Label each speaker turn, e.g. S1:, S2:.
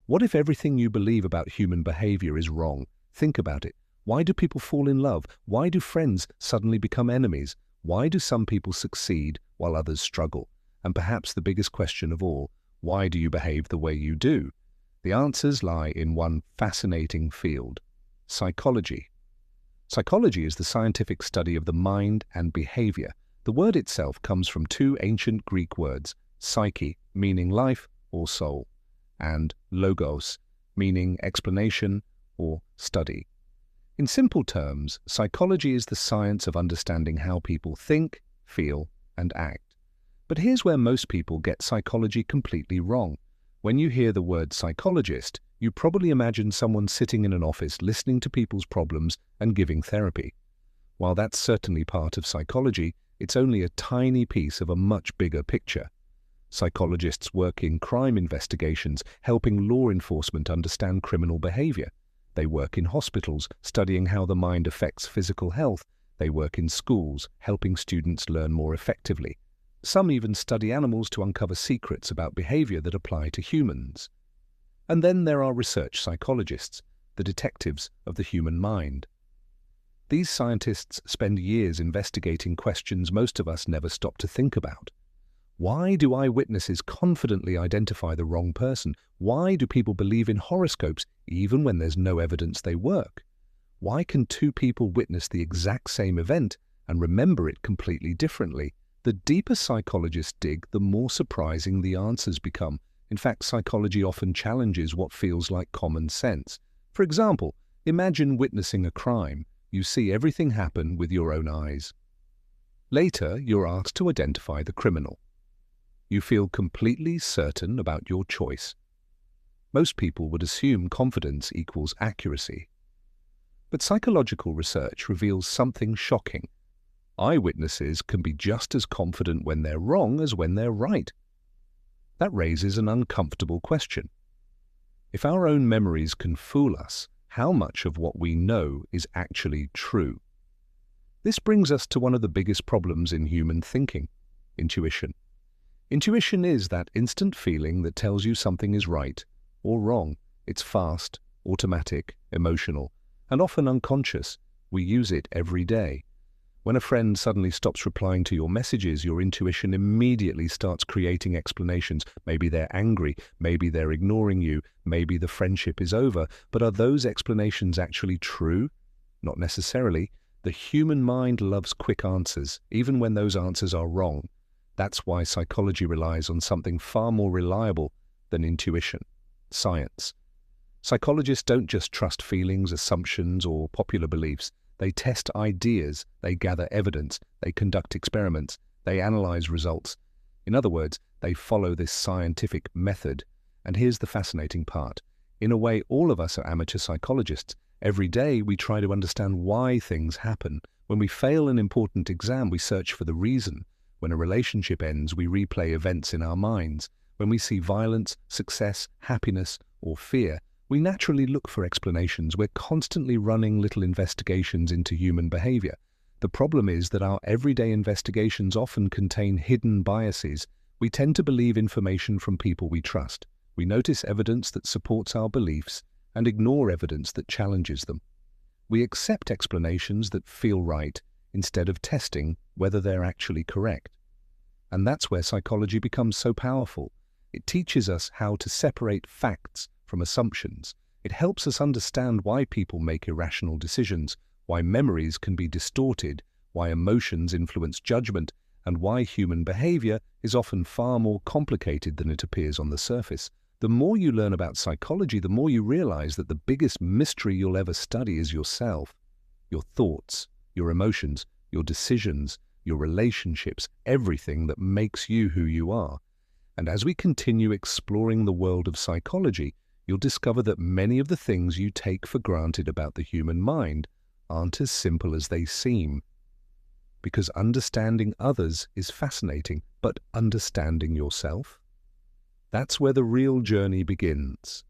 S1: What if everything you believe about human behavior is wrong? Think about it. Why do people fall in love? Why do friends suddenly become enemies? Why do some people succeed while others struggle? And perhaps the biggest question of all, why do you behave the way you do? The answers lie in one fascinating field: psychology. Psychology is the scientific study of the mind and behavior. The word itself comes from two ancient Greek words, psyche, meaning life or soul, and logos, meaning explanation or study. In simple terms, psychology is the science of understanding how people think, feel, and act. But here's where most people get psychology completely wrong. When you hear the word psychologist, you probably imagine someone sitting in an office listening to people's problems and giving therapy. While that's certainly part of psychology, it's only a tiny piece of a much bigger picture. Psychologists work in crime investigations, helping law enforcement understand criminal behavior. They work in hospitals, studying how the mind affects physical health. They work in schools, helping students learn more effectively. Some even study animals to uncover secrets about behavior that apply to humans. And then there are research psychologists, the detectives of the human mind. These scientists spend years investigating questions most of us never stop to think about. Why do eyewitnesses confidently identify the wrong person? Why do people believe in horoscopes even when there's no evidence they work? Why can two people witness the exact same event and remember it completely differently? The deeper psychologists dig, the more surprising the answers become. In fact, psychology often challenges what feels like common sense. For example, imagine witnessing a crime. You see everything happen with your own eyes. Later, you're asked to identify the criminal. You feel completely certain about your choice. Most people would assume confidence equals accuracy. But psychological research reveals something shocking. Eyewitnesses can be just as confident when they're wrong as when they're right. That raises an uncomfortable question. If our own memories can fool us, how much of what we know is actually true? This brings us to one of the biggest problems in human thinking: intuition. Intuition is that instant feeling that tells you something is right or wrong. It's fast, automatic, emotional, and often unconscious. We use it every day. When a friend suddenly stops replying to your messages, your intuition immediately starts creating explanations. Maybe they're angry, maybe they're ignoring you, maybe the friendship is over. But are those explanations actually true? Not necessarily. The human mind loves quick answers, even when those answers are wrong. That's why psychology relies on something far more reliable than intuition: science. Psychologists don't just trust feelings, assumptions, or popular beliefs. They test ideas, they gather evidence, they conduct experiments, they analyze results. In other words, they follow this scientific method. And here's the fascinating part. In a way, all of us are amateur psychologists. Every day we try to understand why things happen. When we fail an important exam, we search for the reason. When a relationship ends, we replay events in our minds. When we see violence, success, happiness, or fear, we naturally look for explanations. We're constantly running little investigations into human behavior. The problem is that our everyday investigations often contain hidden biases. We tend to believe information from people we trust. We notice evidence that supports our beliefs and ignore evidence that challenges them. We accept explanations that feel right instead of testing whether they're actually correct. And that's where psychology becomes so powerful. It teaches us how to separate facts from assumptions. It helps us understand why people make irrational decisions, why memories can be distorted, why emotions influence judgment, and why human behavior is often far more complicated than it appears on the surface. The more you learn about psychology, the more you realize that the biggest mystery you'll ever study is yourself, your thoughts, your emotions, your decisions, your relationships, everything that makes you who you are. And as we continue exploring the world of psychology, you'll discover that many of the things you take for granted about the human mind aren't as simple as they seem. Because understanding others is fascinating, but understanding yourself? That's where the real journey begins.